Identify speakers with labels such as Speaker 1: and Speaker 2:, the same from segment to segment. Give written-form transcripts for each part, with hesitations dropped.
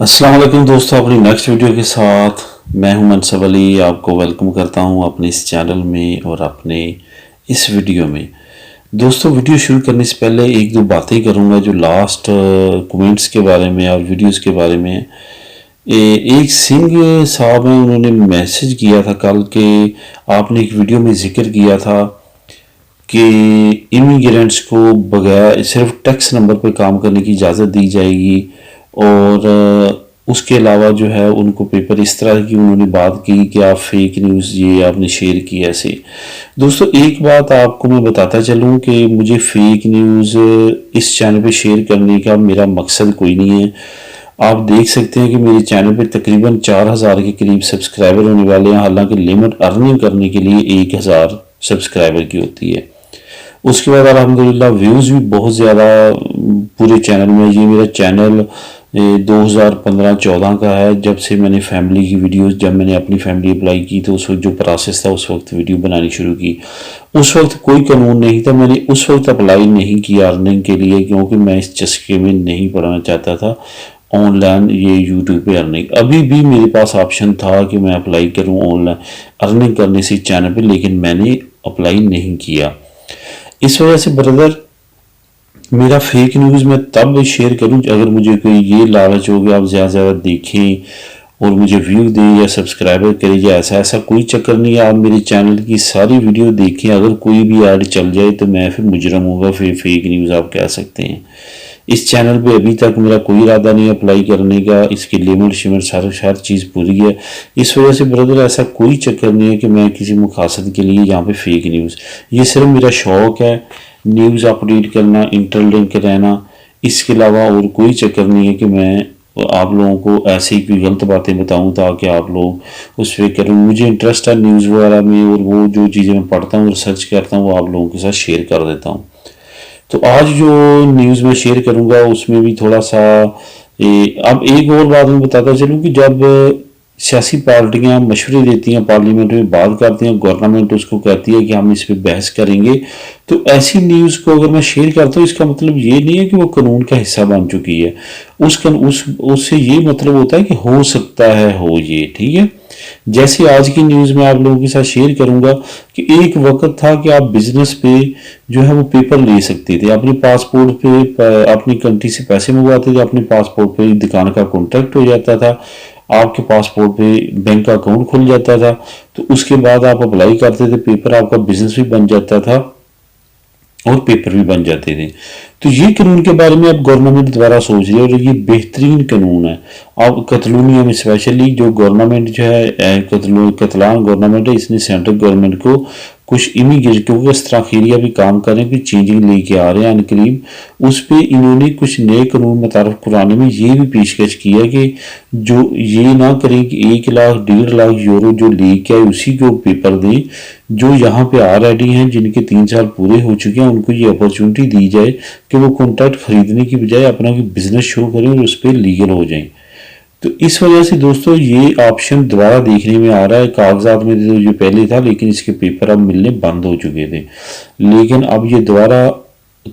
Speaker 1: अस्सलाम वालेकुम दोस्तों, अपनी नेक्स्ट वीडियो के साथ मैं हूं मनसब अली। आपको वेलकम करता हूं अपने इस चैनल में और अपने इस वीडियो में। दोस्तों, वीडियो शुरू करने से पहले एक दो बातें करूंगा जो लास्ट कमेंट्स के बारे में और वीडियोस के बारे में। एक सिंह साहब हैं, उन्होंने मैसेज किया था कल के आपने एक वीडियो में जिक्र किया था कि इमिग्रेंट्स को बगैर सिर्फ टैक्स नंबर पर काम करने की इजाज़त दी जाएगी और उसके अलावा जो है उनको पेपर इस तरह की उन्होंने बात की कि आप फेक न्यूज़ ये आपने शेयर की ऐसे। दोस्तों, एक बात आपको मैं बताता चलूँ कि मुझे फेक न्यूज़ इस चैनल पे शेयर करने का मेरा मकसद कोई नहीं है। आप देख सकते हैं कि मेरे चैनल पे तकरीबन 4000 के करीब सब्सक्राइबर होने वाले हैं, हालांकि लिमिट अर्निंग करने के लिए 1000 सब्सक्राइबर की होती है। उसके बाद अल्हम्दुलिल्लाह व्यूज़ भी बहुत ज़्यादा पूरे चैनल में। ये मेरा चैनल 2015-14 का है, जब से मैंने फैमिली की वीडियोस, जब मैंने अपनी फैमिली अप्लाई की तो उस वक्त जो प्रोसेस था उस वक्त वीडियो बनानी शुरू की। उस वक्त कोई कानून नहीं था, मैंने उस वक्त अप्लाई नहीं किया अर्निंग के लिए, क्योंकि मैं इस चस्के में नहीं पढ़ना चाहता था ऑनलाइन ये यूट्यूब पे अर्निंग। अभी भी मेरे पास ऑप्शन था कि मैं अप्लाई करूं ऑनलाइन अर्निंग करने से चैनल पे, लेकिन मैंने अप्लाई नहीं किया। इस वजह से ब्रदर, मेरा फेक न्यूज़ मैं तब शेयर करूं अगर मुझे कोई ये लालच हो गया आप ज़्यादा से ज़्यादा देखें और मुझे व्यू दें या सब्सक्राइबर करें, या ऐसा ऐसा कोई चक्कर नहीं है। आप मेरे चैनल की सारी वीडियो देखें, अगर कोई भी ऐड चल जाए तो मैं फिर मुजरम होगा, फिर फेक न्यूज़ आप कह सकते हैं। इस चैनल पे अभी तक मेरा कोई इरादा नहीं अप्लाई करने का, इसकी लिमिट शिमिट हर चीज़ पूरी है। इस वजह से ब्रदर ऐसा कोई चक्कर नहीं है कि मैं किसी मुकासद के लिए यहाँ पे फेक न्यूज़, ये सिर्फ मेरा शौक़ है न्यूज़ अपडेट करना, इंटरलिंक रहना। इसके अलावा और कोई चक्कर नहीं है कि मैं आप लोगों को ऐसी कोई गलत बातें बताऊं ताकि आप लोग उस पर करें। मुझे इंटरेस्ट है न्यूज़ वगैरह में, और वो जो चीज़ें मैं पढ़ता हूँ रिसर्च करता हूँ वो आप लोगों के साथ शेयर कर देता हूँ। तो आज जो न्यूज़ में शेयर करूंगा उसमें भी थोड़ा सा अब एक और बात मैं बताता चलूँ कि जब सियासी पार्टियां मशवरे देती हैं, पार्लियामेंट में बात करती हैं, गवर्नमेंट उसको कहती है कि हम इस पर बहस करेंगे, तो ऐसी न्यूज़ को अगर मैं शेयर करता हूँ इसका मतलब ये नहीं है कि वो कानून का हिस्सा बन चुकी है। उससे ये मतलब होता है कि हो सकता है हो ये, ठीक है। जैसे आज की न्यूज़ में आप लोगों के साथ शेयर करूंगा कि एक वक्त था कि आप बिजनेस पे जो है वो पेपर ले सकते थे, अपने पासपोर्ट पे अपनी कंट्री से पैसे मंगवाते थे, अपने पासपोर्ट पे दुकान का कॉन्ट्रैक्ट हो जाता था, आपके पासपोर्ट पे बैंक का अकाउंट खुल जाता था, तो उसके बाद आप अप्लाई करते थे पेपर, आपका बिजनेस भी बन जाता था और पेपर भी बन जाते थे। तो ये कानून के बारे में अब गवर्नमेंट द्वारा सोच रही है और ये बेहतरीन कानून है। अब कतलूनिया में स्पेशली जो गवर्नमेंट जो है कतलान गवर्नमेंट है, इसने सेंट्रल गवर्नमेंट को कुछ इमिग्रेट, क्योंकि इस तरह खैरिया भी काम कर रहे हैं, कुछ चेंजिंग लेके आ रहे हैं अनकरीब, उस पर इन्होंने कुछ नए कानून मुतारफ कराने में ये भी पेशकश की है कि जो ये ना करें कि 1 लाख 1.5 लाख यूरो जो लेके आए उसी को पेपर दें, जो यहाँ पे ऑलरेडी हैं जिनके 3 साल पूरे हो चुके हैं उनको ये अपॉर्चुनिटी दी जाए कि वो कॉन्ट्रैक्ट खरीदने की बजाय अपना बिजनेस शुरू करें और उस पर लीगल हो जाएं। तो इस वजह से दोस्तों ये ऑप्शन दोबारा देखने में आ रहा है। कागजात में तो ये पहले था, लेकिन इसके पेपर अब मिलने बंद हो चुके थे, लेकिन अब ये दोबारा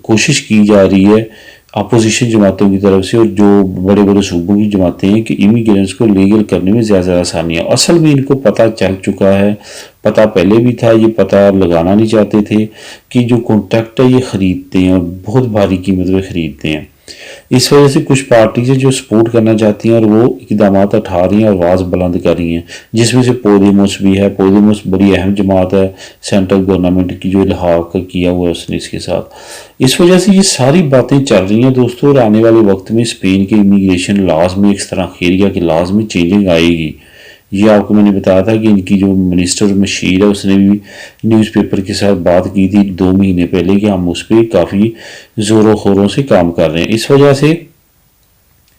Speaker 1: कोशिश की जा रही है अपोजिशन जमातों की तरफ से और जो बड़े बड़े सूबों की जमातें हैं कि इमिग्रेंट्स को लीगल करने में ज़्यादा आसानियाँ। असल में इनको पता चल चुका है, पता पहले भी था, ये पता लगाना नहीं चाहते थे कि जो कॉन्ट्रैक्ट है ये ख़रीदते हैं और बहुत भारी कीमत में ख़रीदते हैं। इस वजह से कुछ पार्टीज जो सपोर्ट करना चाहती हैं और वो इकदाम उठा रही हैं और आवाज़ बुलंद कर रही हैं, जिसमें से पोदेमोस भी है। पोदेमोस बड़ी अहम जमात है सेंट्रल गवर्नमेंट की, जो इल्हाक किया हुआ है उसने इसके साथ। इस वजह से ये सारी बातें चल रही हैं दोस्तों, और आने वाले वक्त में स्पेन के इमिग्रेशन लॉज में इस तरह खैरिया के लॉज में चेंजिंग आएगी। ये आपको मैंने बताया था कि इनकी जो मिनिस्टर मशीर है उसने भी न्यूज़पेपर के साथ बात की थी 2 महीने पहले कि हम उस पर काफ़ी ज़ोरों खोरों से काम कर रहे हैं। इस वजह से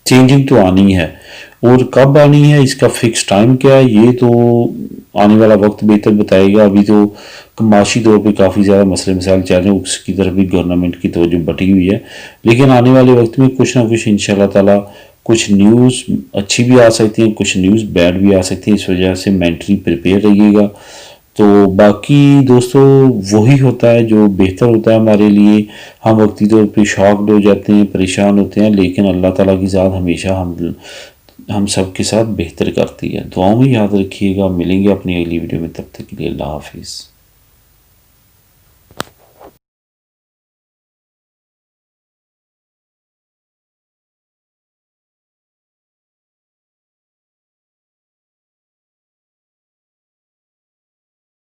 Speaker 1: चेंजिंग तो आनी है, और कब आनी है इसका फिक्स टाइम क्या है ये तो आने वाला वक्त बेहतर बताएगा। अभी तो माशी तौर पे काफ़ी ज़्यादा मसले मसाइल चल रहे हैं, उसकी तरफ भी गवर्नमेंट की तवज्जो बटी हुई है, लेकिन आने वाले वक्त में कुछ ना कुछ इंशाल्लाह ताला कुछ न्यूज़ अच्छी भी आ सकती हैं, कुछ न्यूज़ बैड भी आ सकती है। इस वजह से मेंटली प्रिपेयर रहिएगा। तो बाकी दोस्तों वही होता है जो बेहतर होता है हमारे लिए। हम वक्ती तौर पे शॉक्ड हो जाते हैं, परेशान होते हैं, लेकिन अल्लाह ताला की ज़ात हमेशा हम हम सब के साथ बेहतर करती है। दुआओं में याद रखिएगा, मिलेंगे अपनी अगली वीडियो में, तब तक के लिए अल्लाह हाफिज़।